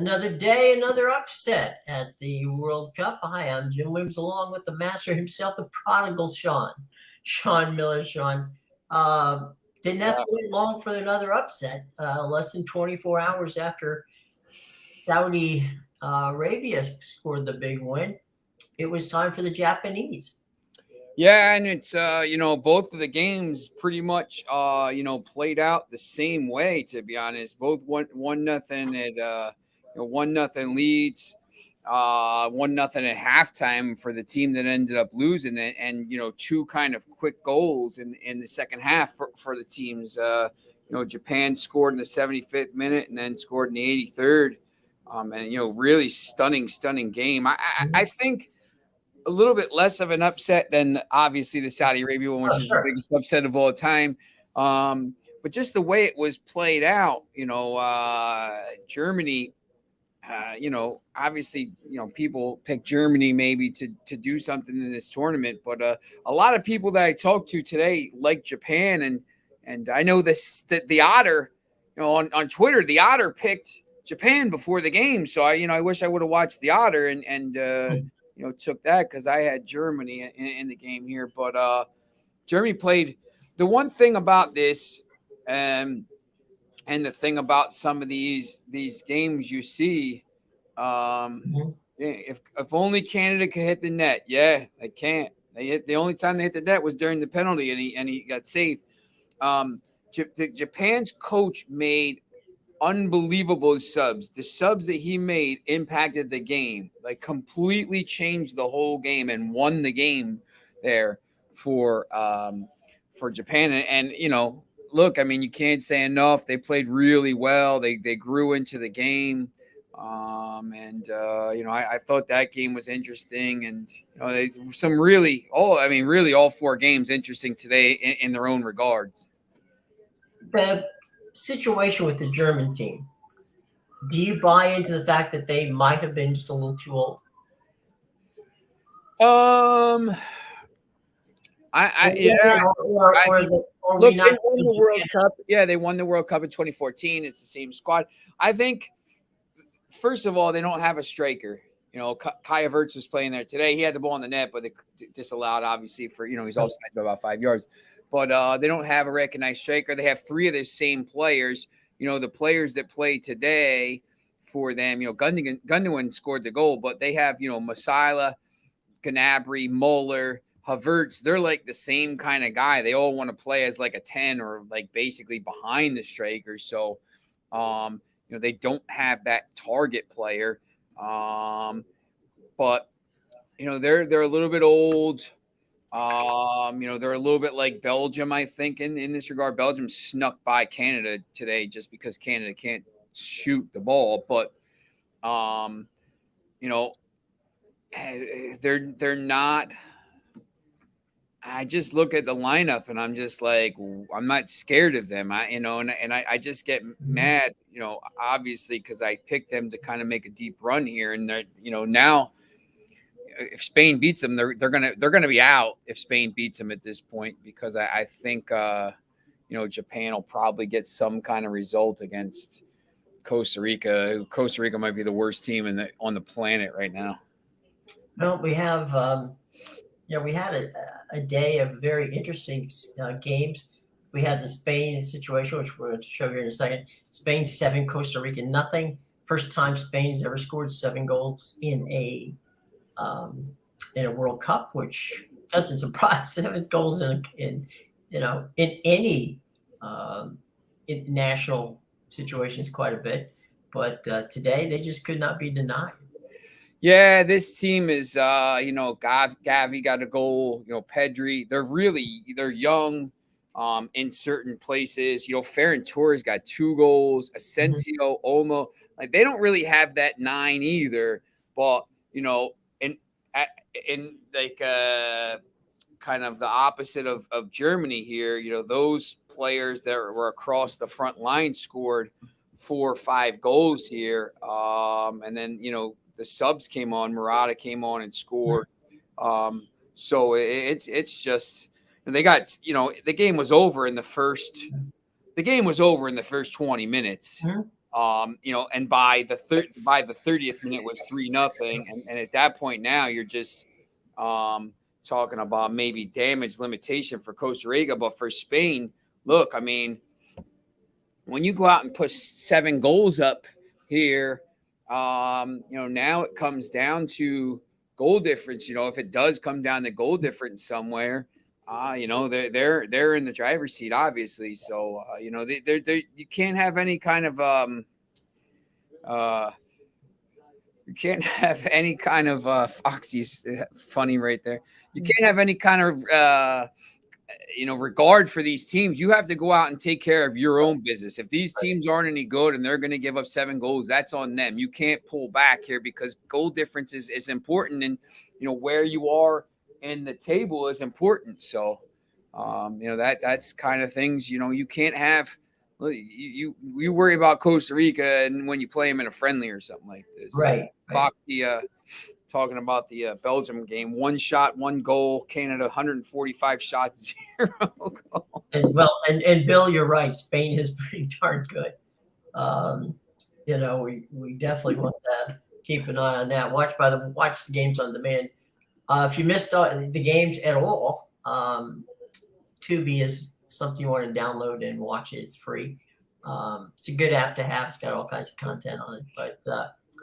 Another day, another upset at the World Cup. Hi, I'm Jim Williams, along with the master himself, the prodigal Sean Miller. Sean didn't have to wait long for another upset. Less than 24 hours after Saudi Arabia scored the big win, it was time for the Japanese. Yeah, and it's both of the games pretty much played out the same way, to be honest. Both one nothing at 1-0 leads, 1-0 at halftime for the team that ended up losing it, and two kind of quick goals in the second half for the teams. Japan scored in the 75th minute and then scored in the 83rd. And really stunning game. I think a little bit less of an upset than obviously the Saudi Arabia one, which is the biggest upset of all time. But just the way it was played out, Germany, obviously, people pick Germany maybe to do something in this tournament, but a lot of people that I talked to today like Japan, and I know that the Otter, on Twitter, the Otter picked Japan before the game, so I wish I would have watched the Otter and took that because I had Germany in the game here. But Germany played. The one thing about this, and the thing about some of these games you see, if only Canada could hit the net. Yeah, they can't. The only time they hit the net was during the penalty, and he got saved. Japan's coach made unbelievable subs. The subs that he made impacted the game, like completely changed the whole game and won the game there for Japan. And look, I mean, you can't say enough. They played really well. They grew into the game. I thought that game was interesting, and really all four games interesting today in their own regards. The situation with the German team, do you buy into the fact that they might have been just a little too old? They won the World Cup. Yeah, they won the World Cup in 2014. It's the same squad. I think, first of all, they don't have a striker. Kai Havertz was playing there today. He had the ball in the net, but they disallowed, obviously, for, he's offside by about 5 yards. But they don't have a recognized striker. They have three of the same players. The players that play today for them, Gundogan scored the goal, but they have, Musiala, Gnabry, Muller, Havertz. They're like the same kind of guy. They all want to play as like a 10 or like basically behind the striker. So, they don't have that target player. But, they're a little bit old. They're a little bit like Belgium, I think, in this regard. Belgium snuck by Canada today just because Canada can't shoot the ball. But, they're not. I just look at the lineup and I'm just like, I'm not scared of them. I just get mad, obviously, because I picked them to kind of make a deep run here. And they're, now if Spain beats them, they're gonna be out if Spain beats them at this point, because I think Japan will probably get some kind of result against Costa Rica. Costa Rica might be the worst team on the planet right now. Well, we have we had a day of very interesting games. We had the Spain situation, which we're going to show here in a second. Spain 7, Costa Rica nothing. First time Spain has ever scored 7 goals in a World Cup, which doesn't surprise. 7 goals in any international situation is quite a bit. But today they just could not be denied. Yeah, this team is, Gavi got a goal, Pedri. They're young in certain places. Ferran Torres got 2 goals, Asensio, Olmo. Like, they don't really have that 9 either. But, in like kind of the opposite of Germany here, those players that were across the front line scored 4 or 5 goals here. And then, the subs came on. Murata came on and scored. So it's just, they got, the game was over in the first 20 minutes. And by the 30th minute was 3-0, and at that point now you're just talking about maybe damage limitation for Costa Rica, but for Spain, look, I mean, when you go out and push 7 goals up here, now it comes down to goal difference. If it does come down to goal difference somewhere, they're in the driver's seat, obviously. So they you can't have any kind of Foxy's funny right there. You can't have any kind of regard for these teams. You have to go out and take care of your own business. If these teams aren't any good and they're going to give up 7 goals, that's on them. You can't pull back here because goal difference is important, and where you are in the table is important. So that's kind of things you can't have. You worry about Costa Rica and when you play them in a friendly or something like this. Right. Foxy talking about the Belgium game, 1 shot, 1 goal. Canada 145 shots, 0 goal. And Bill, you're right. Spain is pretty darn good. We definitely want to keep an eye on that. Watch the games on demand. If you missed the games at all, Tubi is something you want to download and watch it. It's free. It's a good app to have. It's got all kinds of content on it. But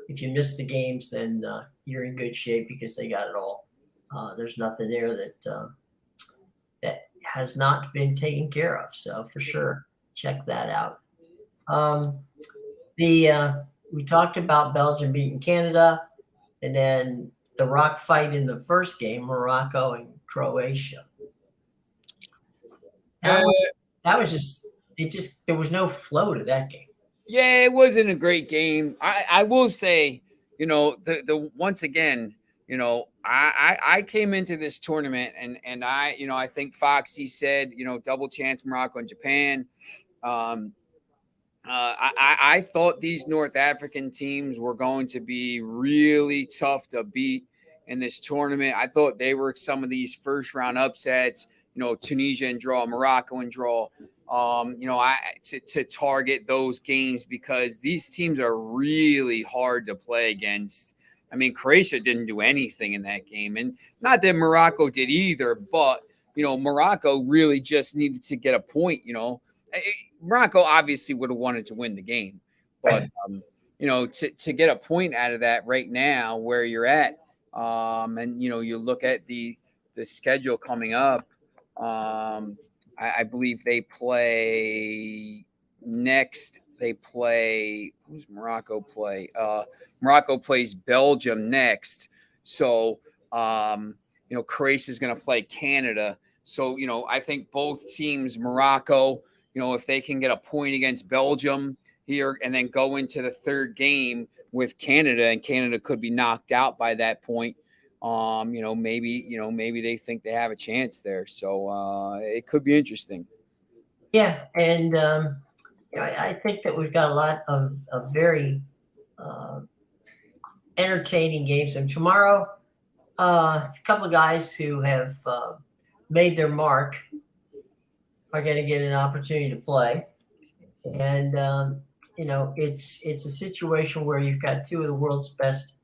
if you miss the games, then you're in good shape because they got it all. There's nothing there that has not been taken care of. So for sure, check that out. We talked about Belgium beating Canada, and then the rock fight in the first game, Morocco and Croatia. That was just there was no flow to that game. Yeah, it wasn't a great game. I will say, the once again, I came into this tournament and I think Foxy said, double chance Morocco and Japan. I thought these North African teams were going to be really tough to beat in this tournament. I thought they were some of these first round upsets, Tunisia and draw, Morocco and draw, to target those games because these teams are really hard to play against. I mean, Croatia didn't do anything in that game, and not that Morocco did either, but, Morocco really just needed to get a point, Morocco obviously would have wanted to win the game, but to get a point out of that right now where you're at, and you look at the schedule coming up. I believe they play next. Who's Morocco play? Morocco plays Belgium next. So Croatia is going to play Canada. So I think both teams, Morocco, if they can get a point against Belgium here and then go into the third game with Canada, and Canada could be knocked out by that point. Maybe they think they have a chance there. So it could be interesting. Yeah, and I think that we've got a lot of very entertaining games. And tomorrow, a couple of guys who have made their mark are going to get an opportunity to play. And, it's a situation where you've got 2 of the world's best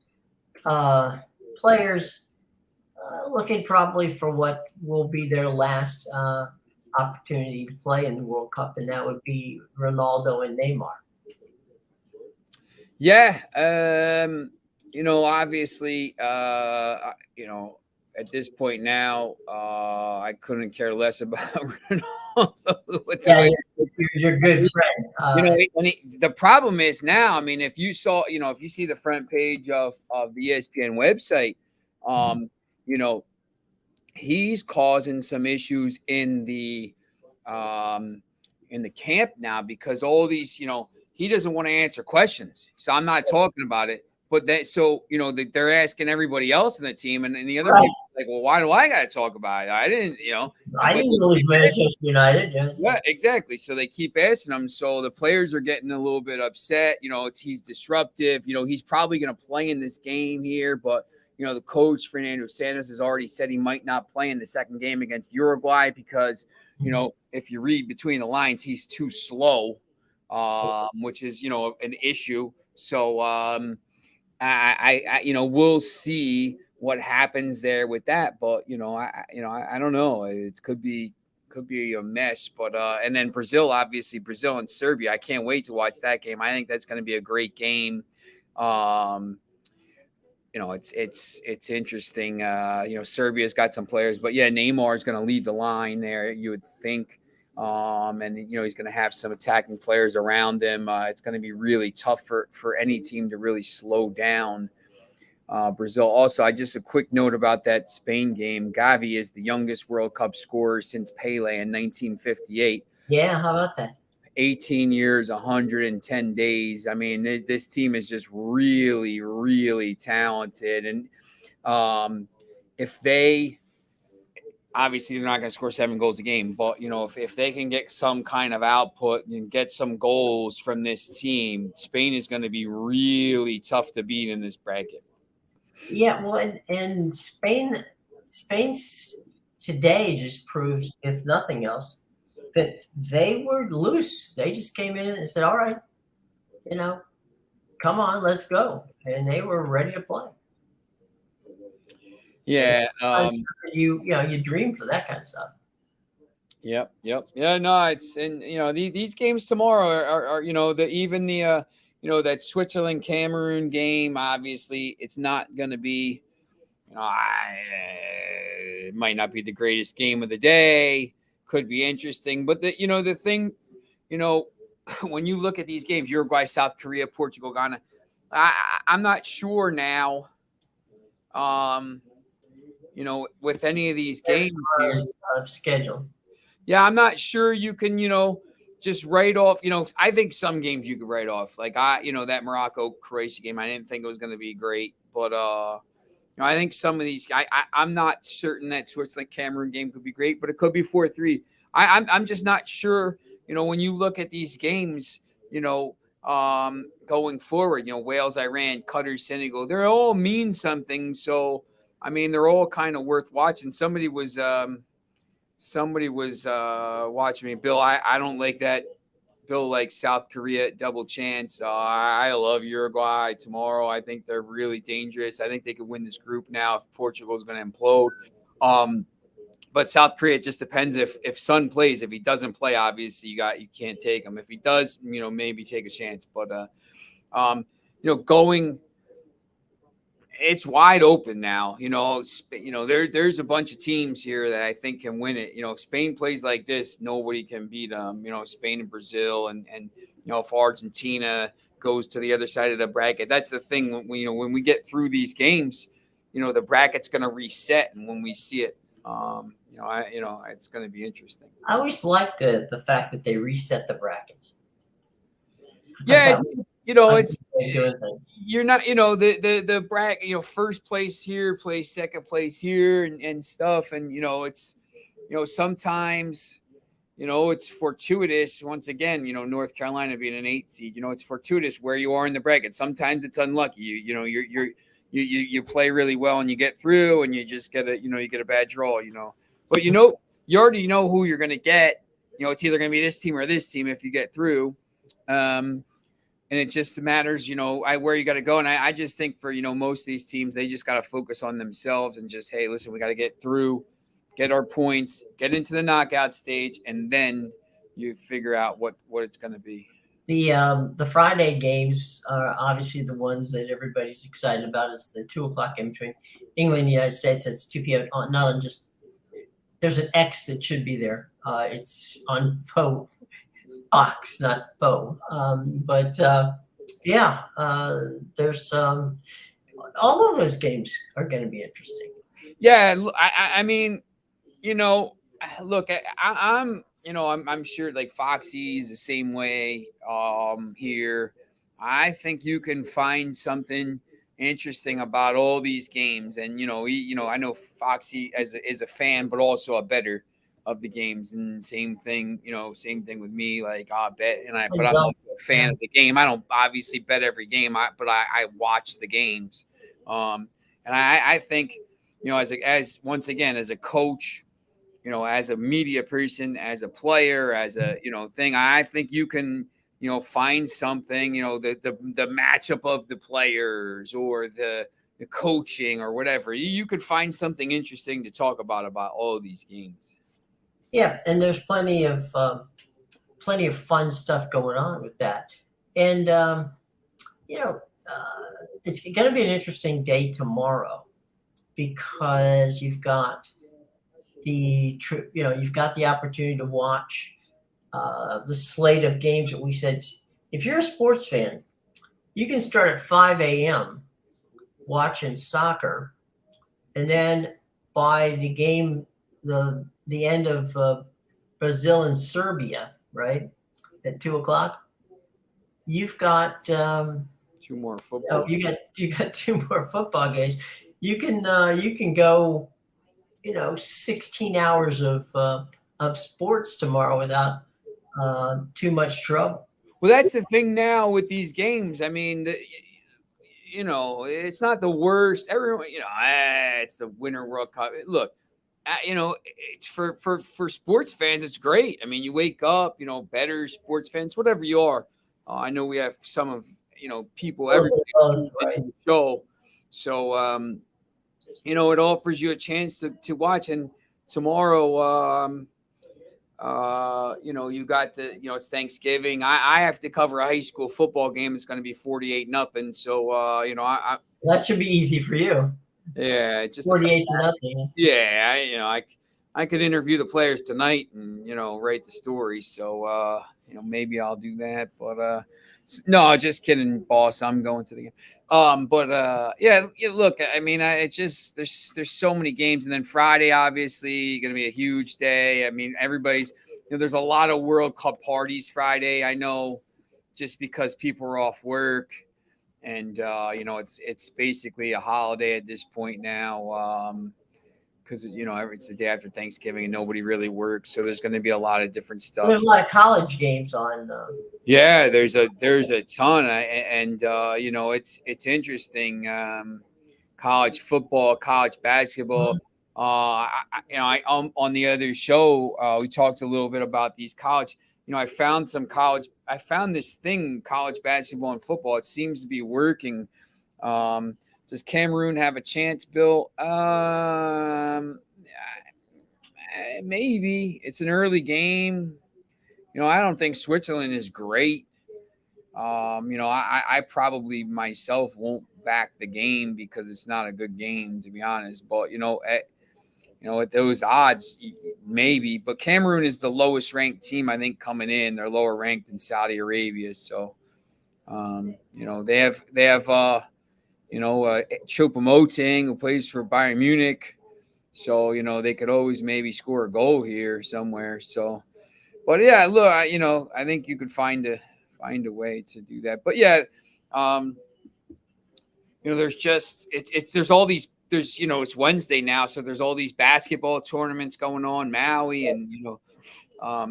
players looking probably for what will be their last opportunity to play in the World Cup, and that would be Ronaldo and Neymar. Yeah, obviously, at this point now, I couldn't care less about Ronaldo. You're a good friend. The problem is now, I mean, if you see the front page of the ESPN website, he's causing some issues in the camp now because all these, he doesn't want to answer questions. So I'm not talking about it. But they're asking everybody else in the team, and the other people like, well, why do I got to talk about it? I didn't, I didn't really Manchester United. Yes. Yeah, exactly. So they keep asking him. So the players are getting a little bit upset. He's disruptive. He's probably going to play in this game here, but the coach Fernando Santos has already said he might not play in the second game against Uruguay because if you read between the lines, he's too slow. which is, an issue. So we'll see what happens there with that. But I don't know. It could be a mess. But and then Brazil, obviously Brazil and Serbia. I can't wait to watch that game. I think that's going to be a great game. It's interesting. Serbia's got some players, but yeah, Neymar is going to lead the line there, you would think. And he's going to have some attacking players around him. It's going to be really tough for any team to really slow down Brazil. Also, just a quick note about that Spain game. Gavi is the youngest World Cup scorer since Pele in 1958. Yeah, how about that? 18 years, 110 days. I mean, this team is just really, really talented. And if they, obviously they're not going to score 7 goals a game, but if they can get some kind of output and get some goals from this team, Spain is going to be really tough to beat in this bracket. Yeah, well, and Spain's today just proves, if nothing else, that they were loose. They just came in and said, "All right, come on, let's go," and they were ready to play. Yeah, you dream for that kind of stuff. Yep. Yeah, no, these games tomorrow are that Switzerland Cameroon game. Obviously, it's not going to be, it might not be the greatest game of the day. Could be interesting, but the thing, when you look at these games, Uruguay, South Korea, Portugal, Ghana, I'm not sure now. With any of these games schedule. Yeah, I'm not sure you can, just write off. I think some games you could write off. Like that Morocco-Croatia game, I didn't think it was going to be great, but I think some of these, I'm not certain that Switzerland Cameroon game could be great, but it could be 4-3. I'm just not sure. When you look at these games, going forward, Wales, Iran, Qatar, Senegal, they all mean something. So I mean, they're all kind of worth watching. Somebody was watching me. Bill, I don't like that. Bill likes South Korea double chance. I love Uruguay tomorrow. I think they're really dangerous. I think they could win this group now if Portugal is going to implode. But South Korea, it just depends if Son plays. If he doesn't play, obviously you can't take him. If he does, maybe take a chance. But going. It's wide open now. There's a bunch of teams here that I think can win it. If Spain plays like this, nobody can beat them. Spain and Brazil, and if Argentina goes to the other side of the bracket, that's the thing. When we get through these games, the bracket's going to reset, and when we see it, it's going to be interesting. I always like the fact that they reset the brackets. Yeah. It's you're not, the bracket, first place here, plays second place here and stuff. And, it's, sometimes, it's fortuitous. Once again, North Carolina being an 8 seed, it's fortuitous where you are in the bracket. Sometimes it's unlucky. You play really well and you get through and you just get you get a bad draw, but you already know who you're going to get. It's either going to be this team or this team if you get through. And it just matters, where you got to go. And I just think for, most of these teams, they just got to focus on themselves and just, hey, listen, we got to get through, get our points, get into the knockout stage, and then you figure out what it's going to be. The Friday games are obviously the ones that everybody's excited about. Is the 2:00 game between England and the United States. It's 2 p.m. Not on just, there's an X that should be there. It's on Fox, not faux. There's all of those games are going to be interesting. Yeah, I mean, look, I'm sure like Foxy's the same way here. I think you can find something interesting about all these games, and I know Foxy is a fan, but also a bettor of the games, and same thing with me. Like I bet, but I'm also a fan of the game. I don't obviously bet every game, but I watch the games, and I think as once again as a coach, as a media person, as a player, as a thing, I think you can find something, the matchup of the players or the coaching or whatever. You could find something interesting to talk about all of these games. Yeah, and there's plenty of fun stuff going on with that. And it's going to be an interesting day tomorrow because you've got you've got the opportunity to watch the slate of games that we said. If you're a sports fan, you can start at 5 a.m. watching soccer, and then by the game, the end of Brazil and Serbia, right at 2 o'clock, you've got two more football. you got two more football games. You can go 16 hours of sports tomorrow without too much trouble. Well, that's the thing now with these games. I mean, it's not the worst. Everyone, it's the Winter World Cup. Look, for sports fans, it's great. I mean, you wake up, better sports fans, whatever you are. I know we have some of people, everybody into the show, so it offers you a chance to watch. And tomorrow, you got it's Thanksgiving. I have to cover a high school football game. It's going to be 48-0. So, that should be easy for you. Yeah. Just 48-0. Yeah. I could interview the players tonight and, write the story. So, maybe I'll do that, but, no, just kidding, boss. I'm going to the game. Look, I mean, it's just there's so many games, and then Friday, obviously, going to be a huge day. I mean, everybody's there's a lot of World Cup parties Friday. I know, just because people are off work, and it's basically a holiday at this point now. Because it's the day after Thanksgiving and nobody really works, so there's going to be a lot of different stuff. There's a lot of college games on. Yeah, there's a ton, and it's interesting. College football, college basketball. On the other show, we talked a little bit about these college. I found this thing, college basketball and football. It seems to be working. Does Cameroon have a chance, Bill? Maybe. It's an early game. I don't think Switzerland is great. I probably myself won't back the game because it's not a good game, to be honest. But at those odds, maybe. But Cameroon is the lowest ranked team, I think, coming in. They're lower ranked than Saudi Arabia. So, they have Choupo-Moting, who plays for Bayern Munich. So, they could always maybe score a goal here somewhere. So, but yeah, look, I think you could find a way to do that. But yeah, there's all these, it's Wednesday now. So there's all these basketball tournaments going on, Maui and,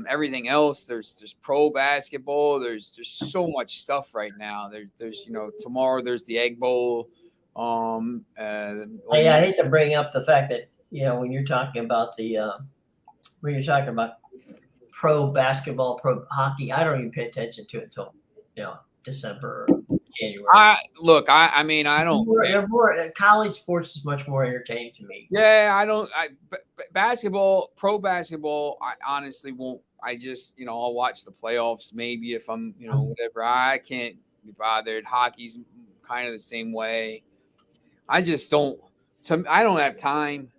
everything else. There's pro basketball. There's so much stuff right now. There's tomorrow there's the Egg Bowl. I hate to bring up the fact that when you're talking about pro basketball, pro hockey, I don't even pay attention to it until December, January. I mean, I don't. College sports is much more entertaining to me. Yeah, I don't. Basketball, pro basketball, I honestly won't. I just, I'll watch the playoffs maybe if I'm, whatever. I can't be bothered. Hockey's kind of the same way. I just don't. I don't have time.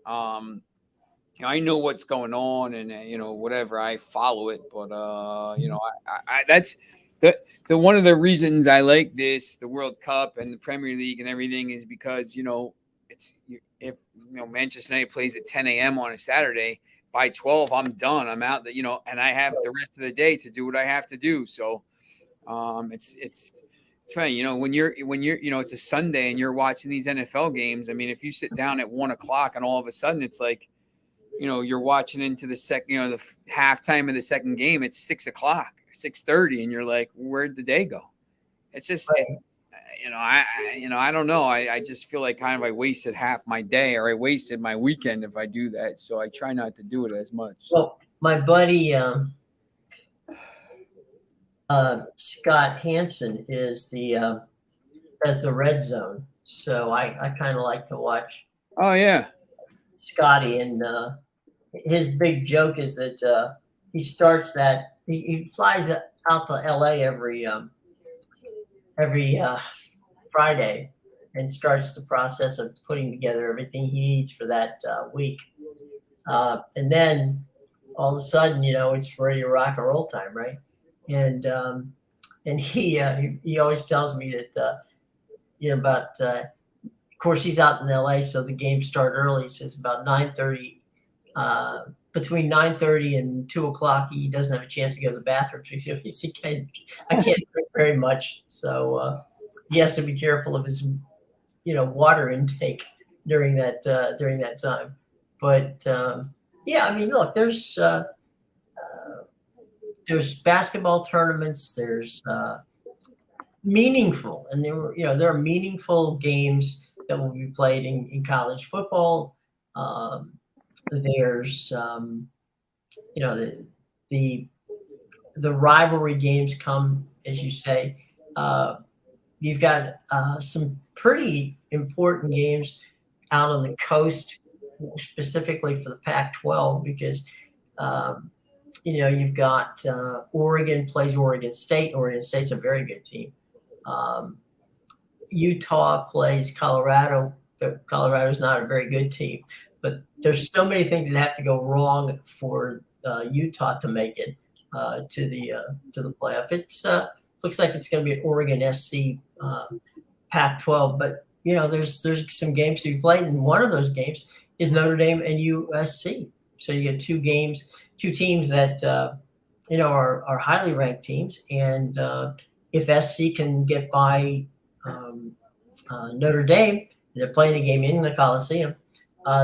I know what's going on, and whatever. I follow it, but that's the one of the reasons I like the World Cup and the Premier League and everything is because it's if Manchester United plays at 10 a.m. on a Saturday, by 12 I'm done. I'm out. And I have the rest of the day to do what I have to do. So it's funny, when you're it's a Sunday and you're watching these NFL games. I mean, if you sit down at 1 o'clock and all of a sudden it's like, you're watching into the second, the halftime of the second game. It's 6 o'clock, 6:30, and you're like, where'd the day go? It's just, I don't know. I just feel like kind of I wasted half my day, or I wasted my weekend if I do that. So I try not to do it as much. Well, my buddy Scott Hansen is as the red zone. So I kind of like to watch Oh yeah. Scotty, and his big joke is that he starts that he flies out to LA every Friday and starts the process of putting together everything he needs for that week. And then all of a sudden, it's ready to rock and roll time, right? And he always tells me that about of course he's out in LA, so the games start early. He says about 9:30. Between 9:30 and 2 o'clock, he doesn't have a chance to go to the bathroom. I can't drink very much, so he has to be careful of his water intake during that time. But yeah, I mean, look, there's basketball tournaments. There's meaningful, and there are meaningful games that will be played in college football. There's the the rivalry games come, as you say. You've got some pretty important games out on the coast, specifically for the Pac-12, because you've got Oregon plays Oregon State. Oregon State's a very good team. Utah plays Colorado. Colorado's not a very good team, but there's so many things that have to go wrong for Utah to make it to the playoff. It's looks like it's going to be an Oregon SC Pac-12, but there's some games to be played, and one of those games is Notre Dame and USC. So you get two teams that are highly ranked teams, and if SC can get by Notre Dame, they're playing the game in the Coliseum,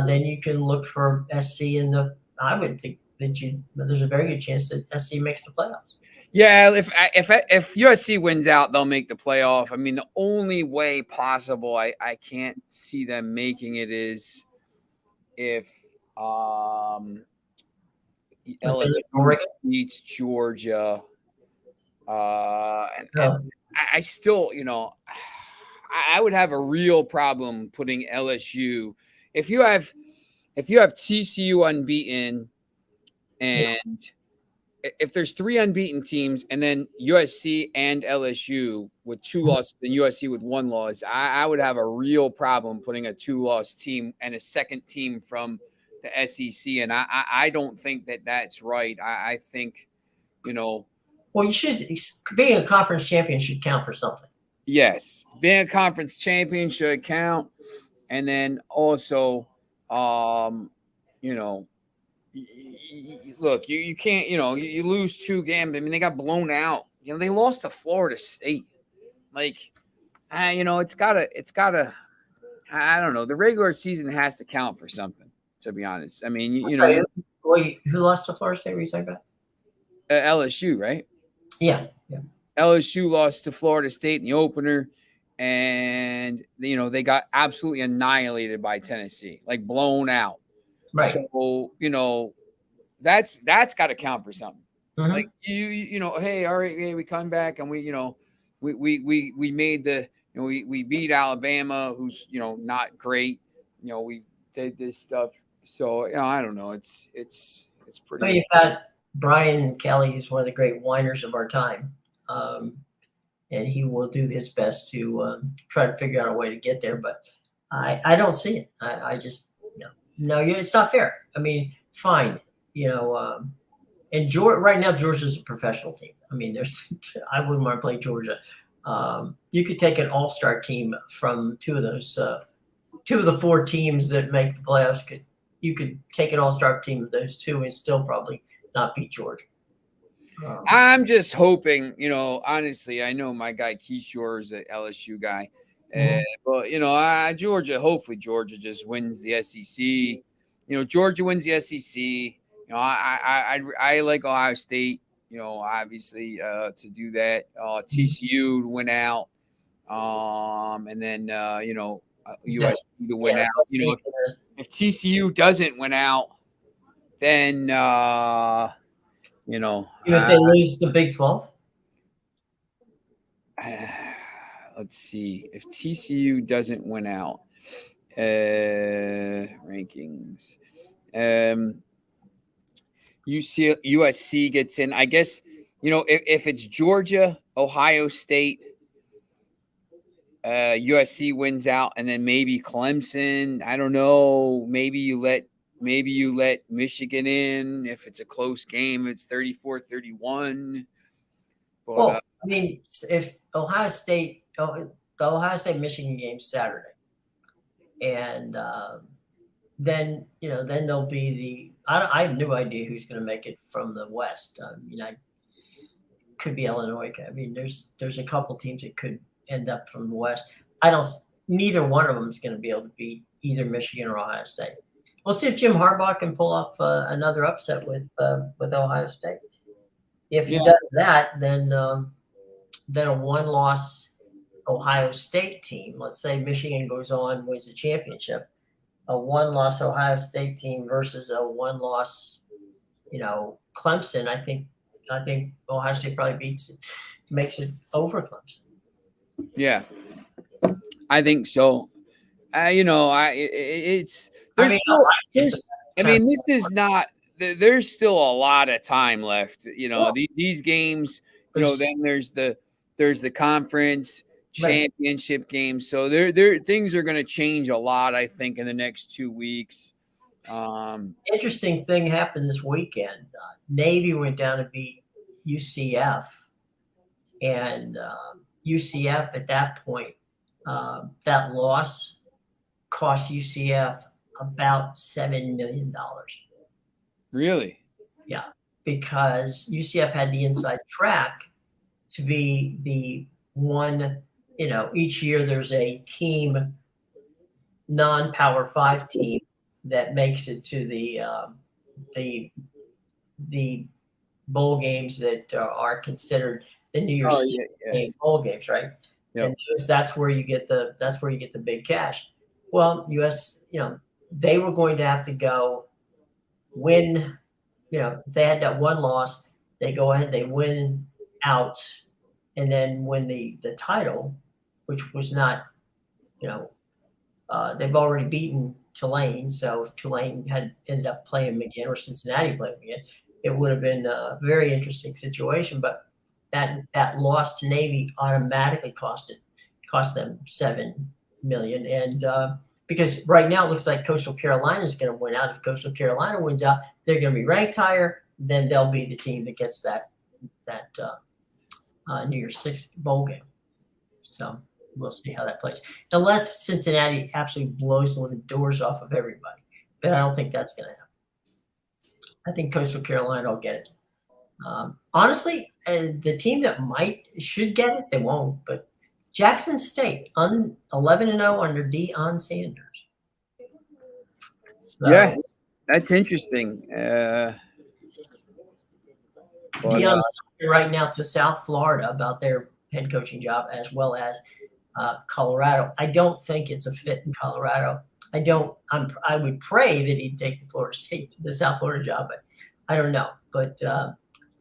then you can look for SC in the. I would think that there's a very good chance that SC makes the playoffs. Yeah, if USC wins out, they'll make the playoff. I mean, the only way possible I can't see them making it is if LSU beats Georgia. And I still, I would have a real problem putting LSU if you have TCU unbeaten, and if there's 3 unbeaten teams and then USC and LSU with 2 losses and USC with 1 loss, I would have a real problem putting a 2-loss team and a second team from the SEC. And I don't think that that's right. I think, well, you should, being a conference champion should count for something. Yes. Being a conference champion should count. And then also, look, you can't, you lose 2 games. I mean, they got blown out. They lost to Florida State. Like, it's gotta. I don't know. The regular season has to count for something. To be honest, I mean, Wait, who lost to Florida State? Were you talking about? LSU, right? Yeah. LSU lost to Florida State in the opener, and they got absolutely annihilated by Tennessee, like blown out. Right. So, that's got to count for something. Mm-hmm. Like hey, all right, we come back and we made we beat Alabama, who's not great. We did this stuff. So I don't know. It's pretty. Well, you've got Brian Kelly, who's one of the great whiners of our time, and he will do his best to try to figure out a way to get there. But I don't see it. I just no, it's not fair. I mean, fine, and right now Georgia's a professional team. I mean, I wouldn't want to play Georgia. You could take an all-star team from two of the 4 teams that make the playoffs. You could take an all-star team of those 2 and still probably not beat Georgia. I'm just hoping, honestly, I know my guy Kishore is an LSU guy. But Georgia, hopefully Georgia just wins the SEC. Georgia wins the SEC. I like Ohio State. Obviously to do that. TCU to win out. And then USC to win out. If TCU doesn't win out, then if they lose the Big 12. let's see. If TCU doesn't win out, rankings. USC gets in. I guess, if it's Georgia, Ohio State, USC wins out, and then maybe Clemson. I don't know. Maybe you let Michigan in if it's a close game. It's 34-31. But, well, I mean, if the Ohio State Michigan game Saturday, and then there'll be I have no idea who's going to make it from the West. Could be Illinois. I mean, there's a couple teams that could end up from the West. Neither one of them is going to be able to beat either Michigan or Ohio State. We'll see if Jim Harbaugh can pull off another upset with Ohio State. If he does that, then a one-loss Ohio State team, let's say Michigan goes on, wins the championship, a one-loss Ohio State team versus a one-loss, Clemson. I think Ohio State probably makes it over Clemson. Yeah, I think so. This is not. There's still a lot of time left. These games. Then there's the conference championship games. So there things are going to change a lot, I think, in the next 2 weeks. Interesting thing happened this weekend. Navy went down to beat UCF, and UCF at that point, that loss cost UCF about $7 million. Really? Yeah, because UCF had the inside track to be the one. Each year there's a team, non-Power 5 team that makes it to the bowl games that are considered the New Year's Eve bowl games, right? Yep. And that's where you get the big cash. Well, they were going to have to go win. If they had that one loss, they go ahead, they win out, and then win the title, which was not, they've already beaten Tulane. So if Tulane had ended up playing them again, or Cincinnati playing them again, it would have been a very interesting situation. But that loss to Navy automatically cost them $7 million. And because right now it looks like Coastal Carolina is going to win out. If Coastal Carolina wins out, they're going to be ranked higher. Then they'll be the team that gets that New Year's Six bowl game. So we'll see how that plays. Unless Cincinnati absolutely blows the doors off of everybody, but I don't think that's going to happen. I think Coastal Carolina will get it. Honestly, the team that should get it, they won't. But Jackson State, 11-0 under Deion Sanders. So, yeah, that's interesting. Deion's talking right now to South Florida about their head coaching job, as well as Colorado. I don't think it's a fit in Colorado. I would pray that he'd take the South Florida job, but I don't know. But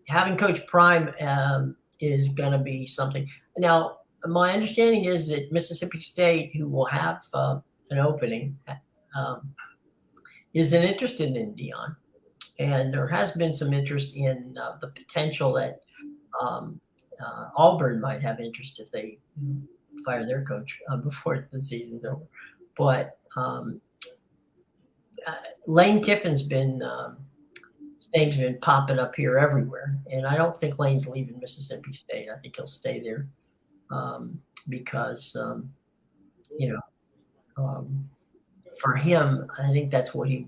having Coach Prime is going to be something. Now, my understanding is that Mississippi State, who will have an opening, isn't interested in Deion. And there has been some interest in the potential that Auburn might have interest if they fire their coach before the season's over. But Lane Kiffin's been his name's been popping up here everywhere, and I don't think Lane's leaving Mississippi State. I think he'll stay there because for him, I think that's what he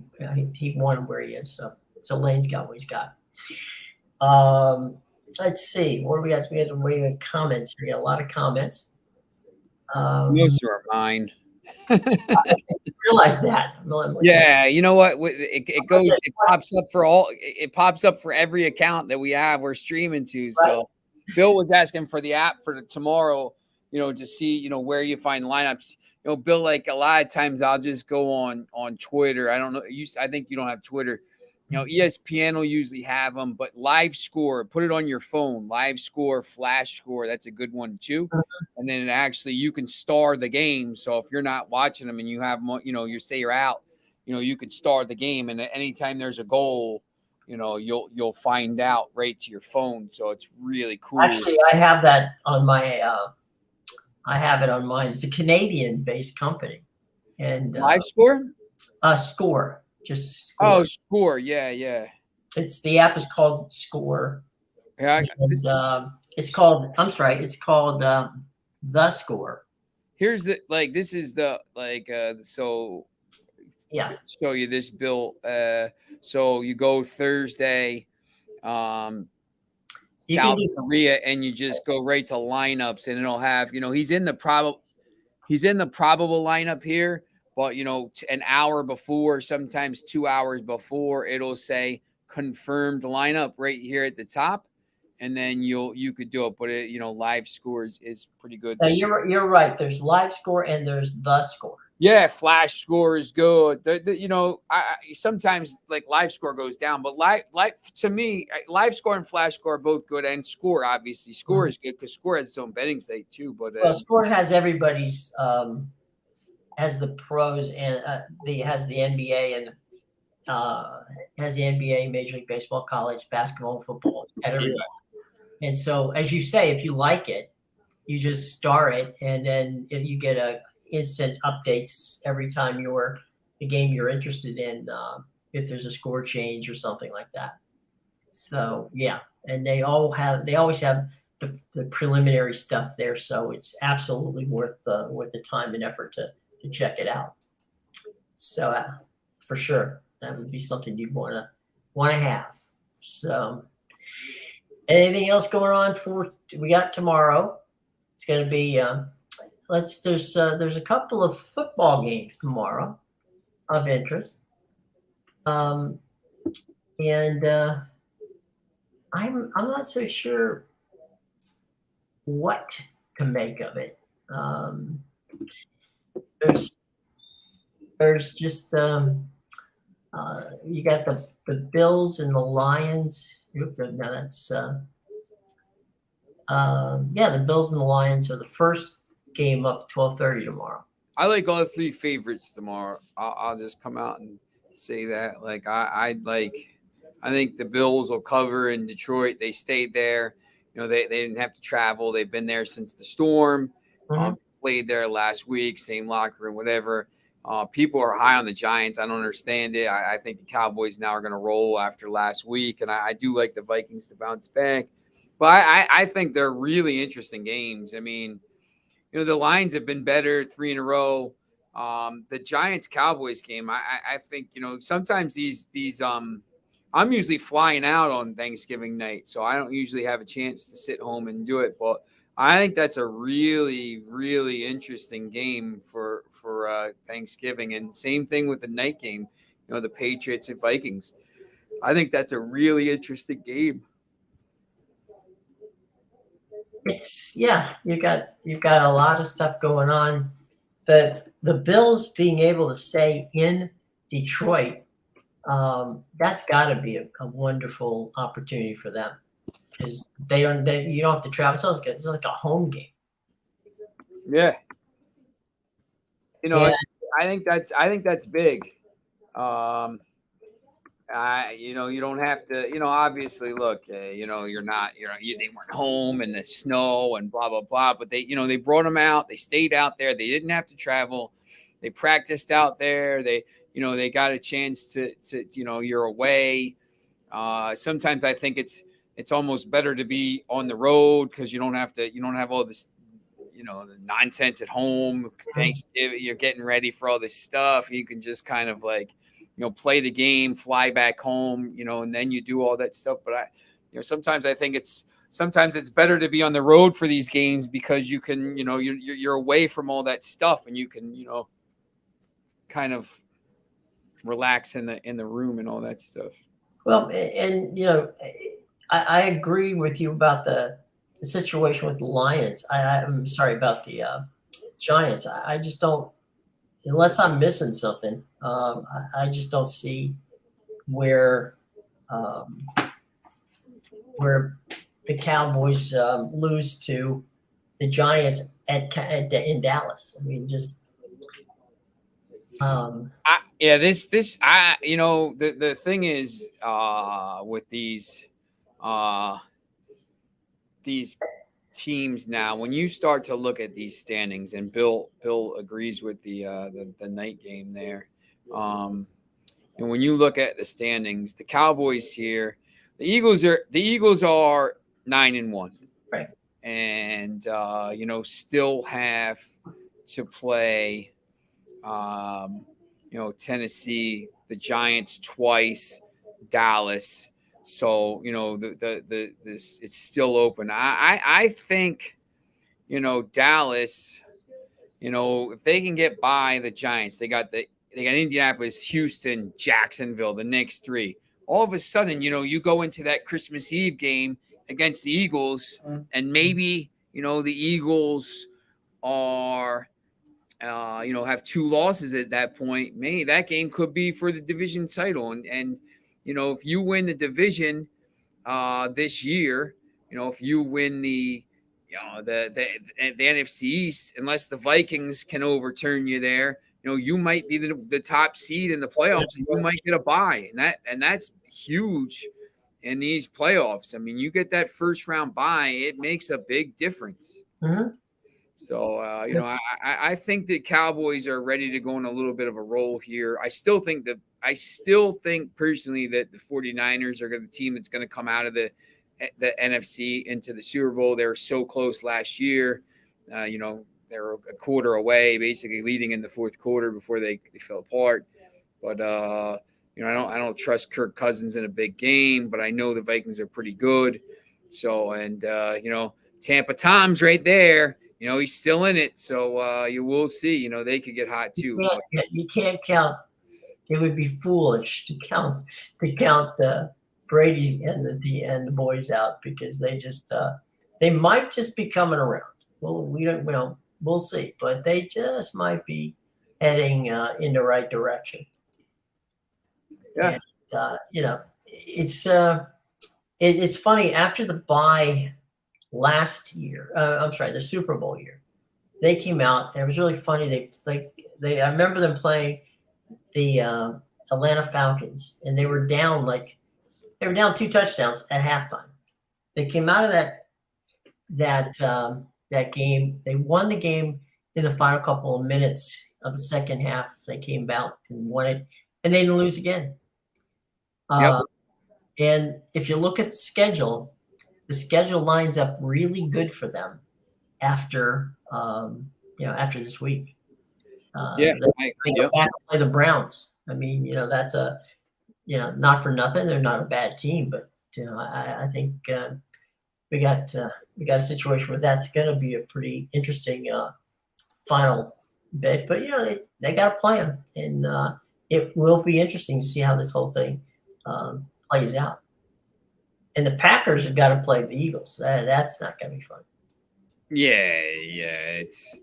wanted where he is. So Lane's got what he's got. Let's see. What do we got? We had comments. We got a lot of comments. Most are mine. I realize that. Yeah, you know what? It pops up for every account that we have. We're streaming to. Right. So Bill was asking for the app for tomorrow, to see, where you find lineups. Bill, like a lot of times I'll just go on Twitter. I don't know. I think you don't have Twitter, ESPN will usually have them, but live score, put it on your phone, live score, flash score. That's a good one too. And then you can star the game. So if you're not watching them and you have, you say you're out, you could star the game. And anytime there's a goal, you'll find out right to your phone. So it's really cool. Actually, I have that on my, I have it on mine. It's a Canadian-based company. And live score? Score. Just Score. Oh, Score. Yeah. The app is called Score. Yeah. And, it's called The Score. Here's this is the so yeah. Show you this, Bill. So you go Thursday, South Korea, and you just go right to lineups, and it'll have, he's in the probable lineup here, but an hour before, sometimes 2 hours before, it'll say confirmed lineup right here at the top, and then you could do it. But live scores is pretty good. Now you're right. There's live score and there's The Score. Yeah, flash score is good. I sometimes live score goes down, but to me, live score and flash score are both good, and Score, obviously, Score is good because Score has its own betting site too. But Score has everybody's, has the pros and has the NBA and has the NBA, Major League Baseball, college basketball, football, everything. Yeah. And so, as you say, if you like it, you just star it, and then if you get instant updates every time the game you're interested in, if there's a score change or something like that. So yeah, and they always have the preliminary stuff there, so it's absolutely worth the time and effort to check it out. So for sure, that would be something you'd want to have. So anything else going on we got tomorrow? It's going to be there's a couple of football games tomorrow of interest, and I'm not so sure what to make of it. There's just you got the Bills and the Lions. Now that's the Bills and the Lions are the first game up 12:30 tomorrow. I like all three favorites tomorrow. I'll just come out and say that. I think the Bills will cover in Detroit. They stayed there. They didn't have to travel. They've been there since the storm. Played there last week, same locker room, whatever. People are high on the Giants. I don't understand it. I think the Cowboys now are going to roll after last week, and I do like the Vikings to bounce back. But I think they're really interesting games. I mean, the Lions have been better 3 in a row. The Giants-Cowboys game, I think, sometimes these I'm usually flying out on Thanksgiving night, so I don't usually have a chance to sit home and do it. But I think that's a really, really interesting game for Thanksgiving. And same thing with the night game, the Patriots and Vikings. I think that's a really interesting game. You've got a lot of stuff going on. The Bills being able to stay in Detroit, that's got to be a wonderful opportunity for them, because you don't have to travel. So it's like a home game. Yeah. I think that's big. You don't have to, obviously look, they weren't home in the snow and blah, blah, blah, but they brought them out. They stayed out there. They didn't have to travel. They practiced out there. They got a chance to you're away. Sometimes I think it's almost better to be on the road, because you don't have all this, the nonsense at home. Thanksgiving, you're getting ready for all this stuff. You can just kind of play the game, fly back home, and then you do all that stuff. But sometimes I think it's better to be on the road for these games, because you can, you're away from all that stuff, and you can, kind of relax in the room and all that stuff. Well, and I agree with you about the situation with the Lions. I'm sorry about the Giants. I just don't, unless I'm missing something, I just don't see where um, where the Cowboys lose to the Giants in Dallas. I mean, just the thing is with these teams now, when you start to look at these standings, and Bill agrees with the night game there. And when you look at the standings, the Cowboys here, the Eagles are 9-1, right, and still have to play Tennessee, the Giants twice, Dallas. So this it's still open. I think Dallas. If they can get by the Giants, they got Indianapolis, Houston, Jacksonville, the next three. All of a sudden, you go into that Christmas Eve game against the Eagles, and maybe the Eagles are have two losses at that point. Maybe that game could be for the division title. And if you win the division this year, if you win the NFC East, unless the Vikings can overturn you there, you might be the top seed in the playoffs. And you might get a bye, and that's huge in these playoffs. I mean, you get that first round bye, it makes a big difference. Mm-hmm. So, I think the Cowboys are ready to go on a little bit of a roll here. I still think personally that the 49ers are the team that's going to come out of the NFC into the Super Bowl. They were so close last year. They were a quarter away, basically leading in the fourth quarter before they fell apart. But, I don't trust Kirk Cousins in a big game, but I know the Vikings are pretty good. So, and, Tampa Tom's right there. He's still in it, so you will see. They could get hot too. You can't count. It would be foolish to count Brady and the boys out, because they might just be coming around. Well, we don't. Well, we'll see, but they just might be heading in the right direction. Yeah. And, it's funny, after the bye last year, the Super Bowl year, they came out, and it was really funny. I remember them playing the Atlanta Falcons, and they were down 2 touchdowns at halftime. They came out of that game. They won the game in the final couple of minutes of the second half. They came out and won it, and they didn't lose again. Yep. And if you look at the schedule lines up really good for them after this week. They go back and play the Browns. I mean, that's not for nothing. They're not a bad team, but I think we got a situation where that's going to be a pretty interesting final bit. But they got a plan, and it will be interesting to see how this whole thing plays out. And the Packers have got to play the Eagles. That's not going to be fun. Yeah, it's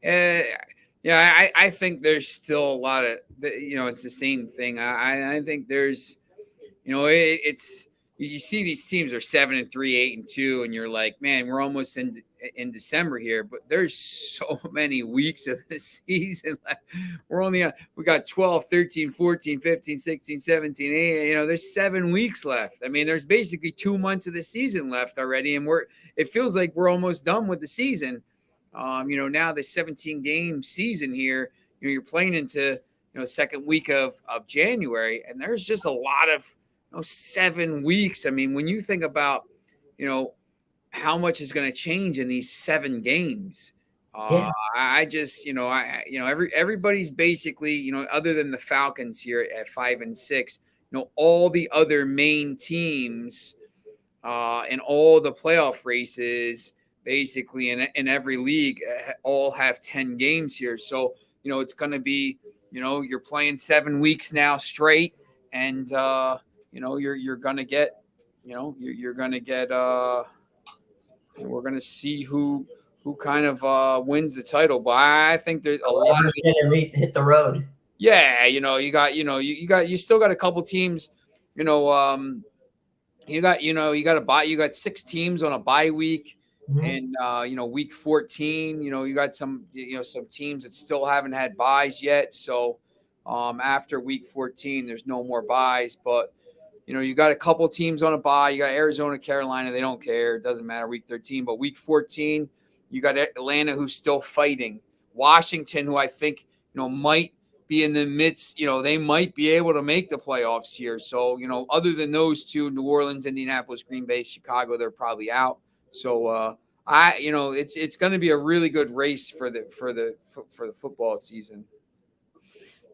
I think there's still a lot of it's the same thing. I think there's it's you see these teams are 7-3, 8-2, and you're like, man, we're almost in December here, but there's so many weeks of the season left. We got 12, 13, 14, 15, 16, 17, 18, there's 7 weeks left. I mean, there's basically 2 months of the season left already, and it feels like we're almost done with the season. Now the 17 game season here, you're playing into second week of January, and there's just a lot of 7 weeks. I mean, when you think about how much is going to change in these 7 games, I just everybody's basically other than the Falcons here at 5-6, all the other main teams and all the playoff races basically in every league all have 10 games here. So it's going to be you're playing 7 weeks now straight, and you're going to get we're going to see who kind of wins the title. But I think there's a lot of hit the road. Yeah, you still got a couple teams you know, you got a bye. You got 6 teams on a bye week, Mhm. and week 14. You got some some teams that still haven't had buys yet. So after week 14, there's no more buys. But you got a couple teams on a bye. You got Arizona, Carolina. They don't care. It doesn't matter. Week 13, but week 14, you got Atlanta, who's still fighting. Washington, who I think might be in the midst. They might be able to make the playoffs here. So other than those two, New Orleans, Indianapolis, Green Bay, Chicago, they're probably out. So it's going to be a really good race for the football season.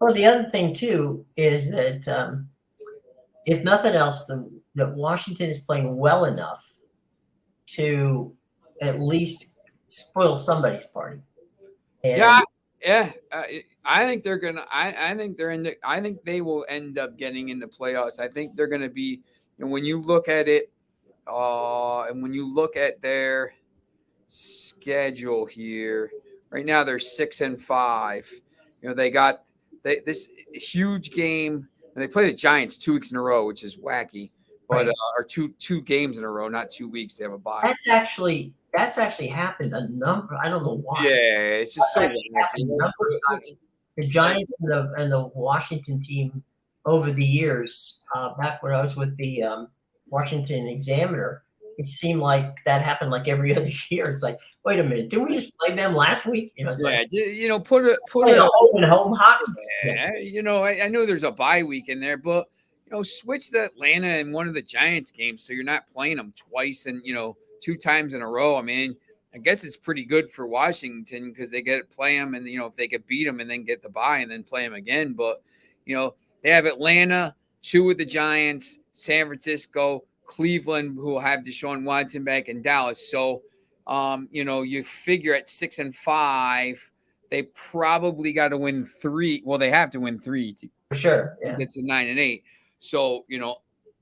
Well, the other thing too is that if nothing else, that Washington is playing well enough to at least spoil somebody's party. And Yeah. I think they're gonna. I think they're in. I think they will end up getting in the playoffs. I think they're gonna be. And when you look at it, and when you look at their schedule here, right now they're 6-5. They got this huge game, and they play the Giants 2 weeks in a row, which is wacky. But right. or two games in a row, not 2 weeks. They have a bye. That's actually happened a number. I don't know why. Yeah, it's just so Happened a number of times. The Giants and the Washington team over the years, back when I was with the Washington Examiner, it seemed like that happened like every other year. It's like, wait a minute, didn't we just play them last week? It's like put playing a a home hockey stick. I know there's a bye week in there, but switch the Atlanta and one of the Giants games so you're not playing them twice and 2 times in a row. I mean, I guess it's pretty good for Washington because they get to play them, and if they could beat them and then get the bye and then play them again. But they have Atlanta, 2 with the Giants, San Francisco, Cleveland, who will have Deshaun Watson back, in Dallas. So you figure at 6-5, they probably got to win 3. Well, they have to win 3 For sure. to get to 9-8. So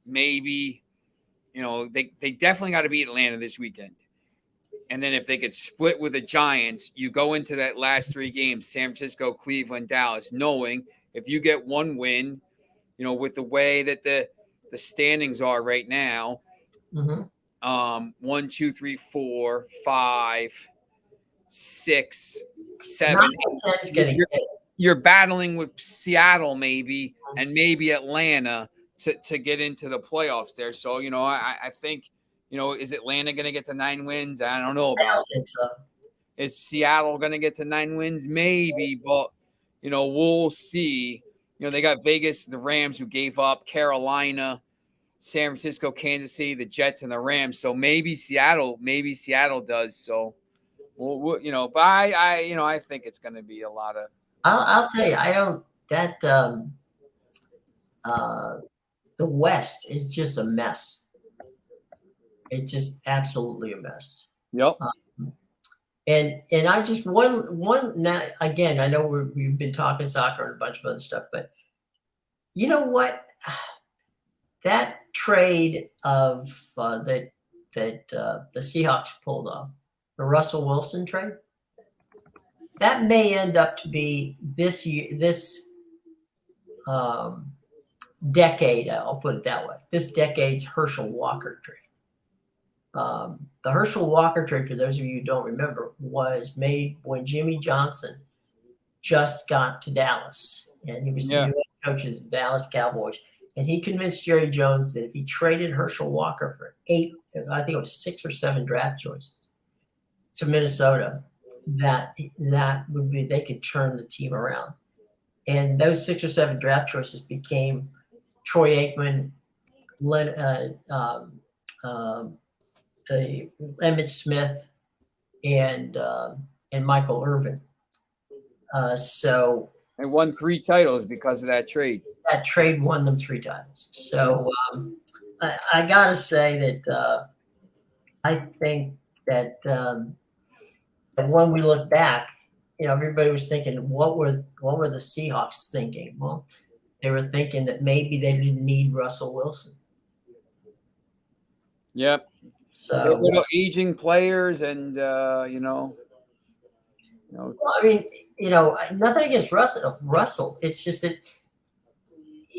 maybe they definitely got to beat Atlanta this weekend. And then if they could split with the Giants, you go into that last 3 games, San Francisco, Cleveland, Dallas, knowing if you get 1 win, with the way that the standings are right now, 1, 2, 3, 4, 5, 6, 7, 8. You're battling with Seattle maybe, and maybe Atlanta to get into the playoffs there. So, I think, is Atlanta going to get to 9 wins? I don't know about I don't think so. Is Seattle going to get to 9 wins? Maybe, but, we'll see. They got Vegas, the Rams, who gave up, Carolina, San Francisco, Kansas City, the Jets, and the Rams. So maybe Seattle does. So, but I think it's going to be a lot of. I'll tell you, I don't. That the West is just a mess. It's just absolutely a mess. Yep. And I just one now again. I know we've been talking soccer and a bunch of other stuff, but you know what? That trade of that the Seahawks pulled off, the Russell Wilson trade, that may end up to be this decade. I'll put it that way. This decade's Herschel Walker trade. The Herschel Walker trade, for those of you who don't remember, was made when Jimmy Johnson just got to Dallas, and he was the new coach of the Dallas Cowboys. And he convinced Jerry Jones that if he traded Herschel Walker for 8, I think it was 6 or 7 draft choices to Minnesota, that would be, they could turn the team around. And those 6 or 7 draft choices became Troy Aikman, Emmitt Smith, and Michael Irvin. So they won 3 titles because of that trade. That trade won them 3 titles. So I gotta say that I think that when we look back, everybody was thinking, what were the Seahawks thinking? Well, they were thinking that maybe they didn't need Russell Wilson. Yep. So aging players, and well, I mean, nothing against Russell. It's just that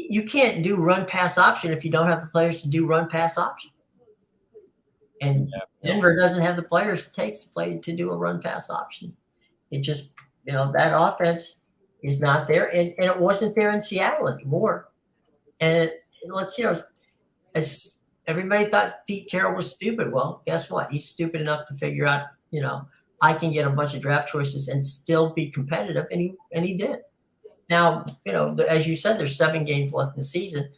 you can't do run pass option if you don't have the players to do run pass option. And Denver doesn't have the players it takes to play to do a run pass option. It just, that offense is not there. And it wasn't there in Seattle anymore. And as everybody thought Pete Carroll was stupid. Well, guess what? He's stupid enough to figure out, I can get a bunch of draft choices and still be competitive. And he did. Now, as you said, there's 7 games left in the season.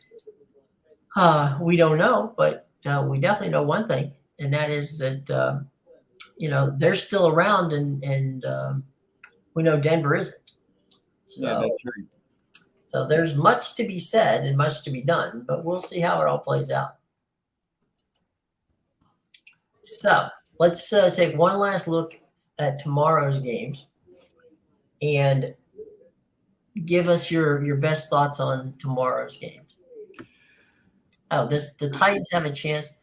We don't know, but we definitely know one thing, and that is that, they're still around, and we know Denver isn't. So, that's true. So there's much to be said and much to be done, but we'll see how it all plays out. So let's take one last look at tomorrow's games and give us your best thoughts on tomorrow's games. The Titans have a chance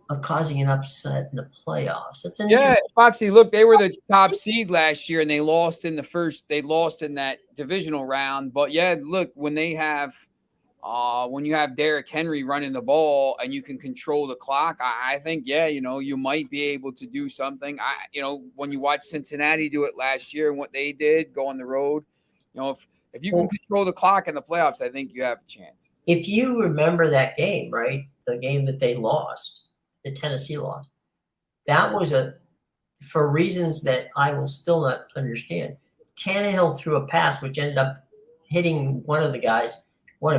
of causing an upset in the playoffs. That's an Foxy. Look, they were the top seed last year, and they lost in that divisional round. But look, when they have, when you have Derrick Henry running the ball and you can control the clock, I think you might be able to do something. When you watch Cincinnati do it last year and what they did, go on the road, if you can control the clock in the playoffs, I think you have a chance. If you remember that game, right, the game that they lost, the Tennessee lost, that was for reasons that I will still not understand. Tannehill threw a pass which ended up hitting one of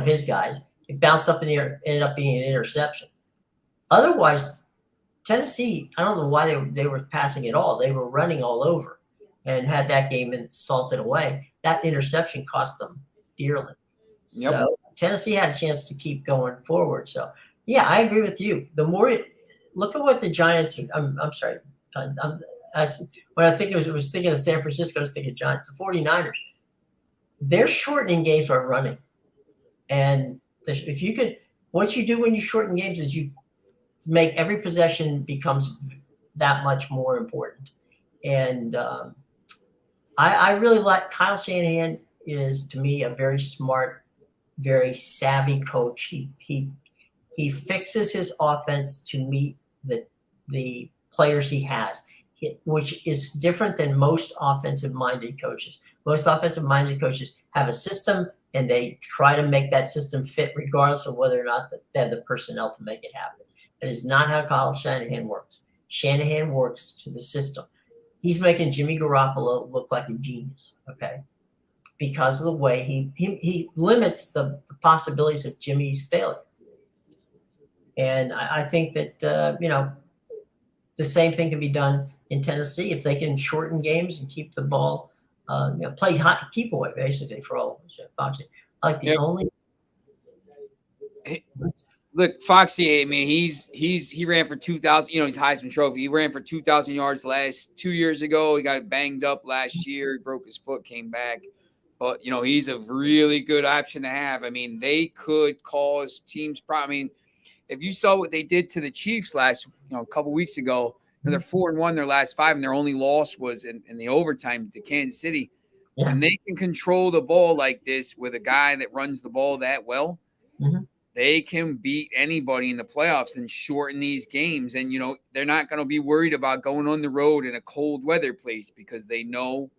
his guys. It bounced up in the air, ended up being an interception. Otherwise, Tennessee, I don't know why they were passing at all. They were running all over and had that game salted away. That interception cost them dearly. Yep. So Tennessee had a chance to keep going forward. So, I agree with you. The more look at what the Giants – I'm sorry. When I think was thinking of San Francisco, I was thinking Giants. The 49ers, they're shortening games by running. And if you could – what you do when you shorten games is you make every possession becomes that much more important. And I really like – Kyle Shanahan is, to me, a very smart, very savvy coach. He fixes his offense to meet the players he has, which is different than most offensive-minded coaches. Most offensive-minded coaches have a system, and they try to make that system fit regardless of whether or not they have the personnel to make it happen. That is not how Kyle Shanahan works. Shanahan works to the system. He's making Jimmy Garoppolo look like a genius, okay, because of the way he limits the possibilities of Jimmy's failure. And I think that, the same thing can be done in Tennessee if they can shorten games and keep the ball, play hot, keep away, basically, for all of them. Like the only. Look, Foxy, I mean, he ran for 2,000, he's Heisman Trophy. He ran for 2,000 yards 2 years ago. He got banged up last year. He broke his foot, came back. But, he's a really good option to have. I mean, they could cause teams problems. I mean, if you saw what they did to the Chiefs a couple weeks ago, they're 4-1 their last 5, and their only loss was in the overtime to Kansas City. Yeah. When they can control the ball like this with a guy that runs the ball that well, they can beat anybody in the playoffs and shorten these games. And, they're not going to be worried about going on the road in a cold weather place because they know,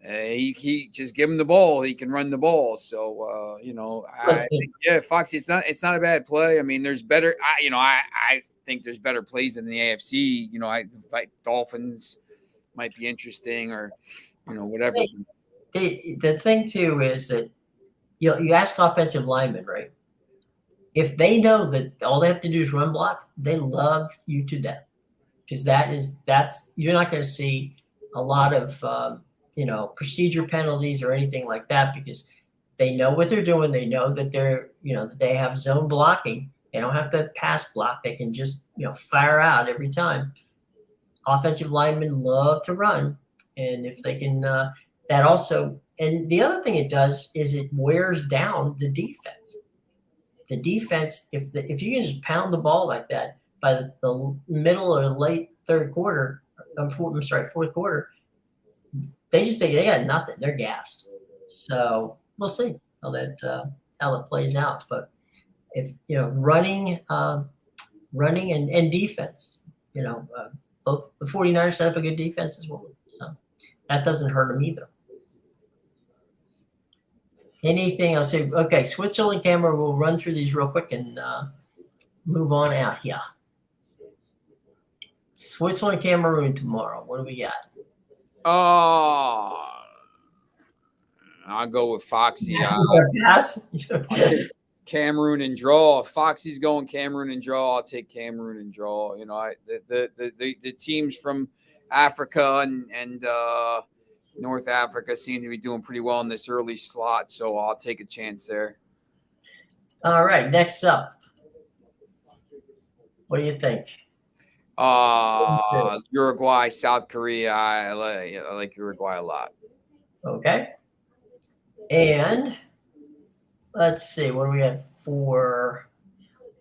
he just give him the ball. He can run the ball. So, I think, Foxy, it's not a bad play. I mean, there's better, I think there's better plays in the AFC. I Dolphins might be interesting or, whatever. The thing too is that, you ask offensive linemen, right? If they know that all they have to do is run block, they love you to death because you're not going to see a lot of, procedure penalties or anything like that because they know what they're doing. They know that they have zone blocking. They don't have to pass block. They can just, fire out every time. Offensive linemen love to run. And if they can, that also, and the other thing it does is it wears down the defense. The defense, if you can just pound the ball like that by the middle or late fourth quarter, they just think they got nothing. They're gassed. So we'll see how that how it plays out. But if running and defense, both the 49ers set up a good defense as well, so that doesn't hurt them either. Anything else? Okay, Switzerland, Cameroon. We'll run through these real quick and move on out here. Switzerland, Cameroon tomorrow. What do we got? Oh, I'll go with Foxy. Pass. Cameroon and draw. Foxy's going Cameroon and draw. I'll take Cameroon and draw. The teams from Africa and North Africa seem to be doing pretty well in this early slot, so I'll take a chance there. All right, next up. What do you think? Uruguay, South Korea. I like Uruguay a lot. Okay. And let's see, what do we have for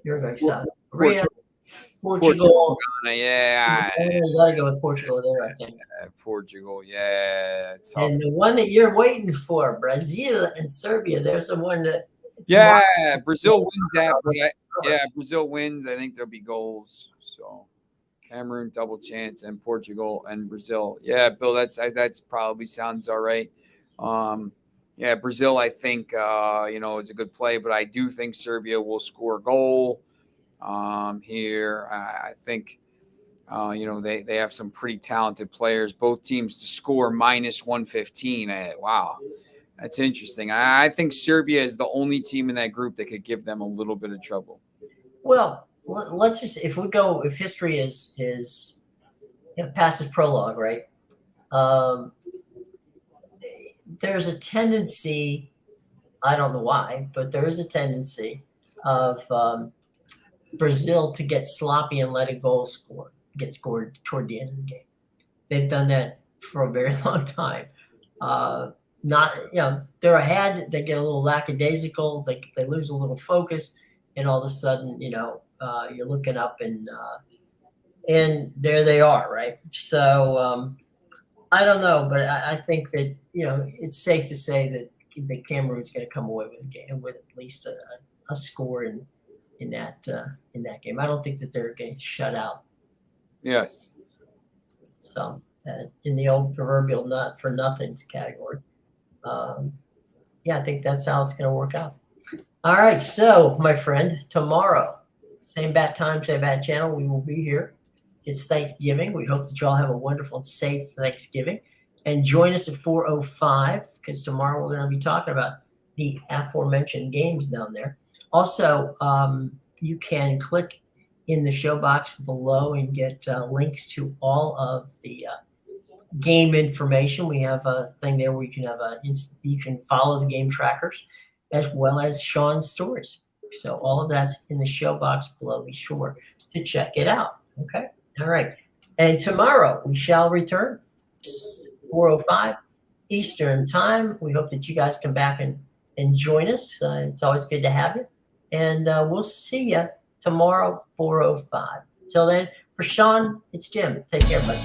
Uruguay, South Korea? Portugal. Yeah. You got to go with Portugal there, I think. Portugal, yeah. And the one that you're waiting for, Brazil and Serbia, there's the one that. Yeah, Brazil wins that. Brazil wins. I think there'll be goals. So Cameroon double chance and Portugal and Brazil. Yeah, Bill, that's probably sounds all right. Brazil, I think is a good play, but I do think Serbia will score a goal here. I think they have some pretty talented players. Both teams to score -115. Wow. That's interesting. I think Serbia is the only team in that group that could give them a little bit of trouble. Well, let's just if history is passes prologue, right? There's a tendency, I don't know why, but there is a tendency of Brazil to get sloppy and let a goal get scored toward the end of the game. They've done that for a very long time. They're ahead, they get a little lackadaisical, they lose a little focus, and all of a sudden, you're looking up and there they are, right? So I don't know, but I think that it's safe to say that Cameroon's going to come away with a game with at least a score in that game. I don't think that they're getting shut out. Yes. So in the old proverbial not for nothings category. I think that's how it's going to work out. All right. So, my friend, tomorrow, same bat time, same bat channel, we will be here. It's Thanksgiving. We hope that you all have a wonderful and safe Thanksgiving. And join us at 4:05 because tomorrow we're going to be talking about the aforementioned games down there. Also, you can click in the show box below and get links to all of the game information. We have a thing there where you can have you can follow the game trackers as well as Sean's stories. So all of that's in the show box below. Be sure to check it out. Okay. All right. And tomorrow we shall return 4:05 Eastern time. We hope that you guys come back and join us. It's always good to have you. And we'll see you tomorrow, 4:05. Till then, for Sean, it's Jim. Take care, buddy.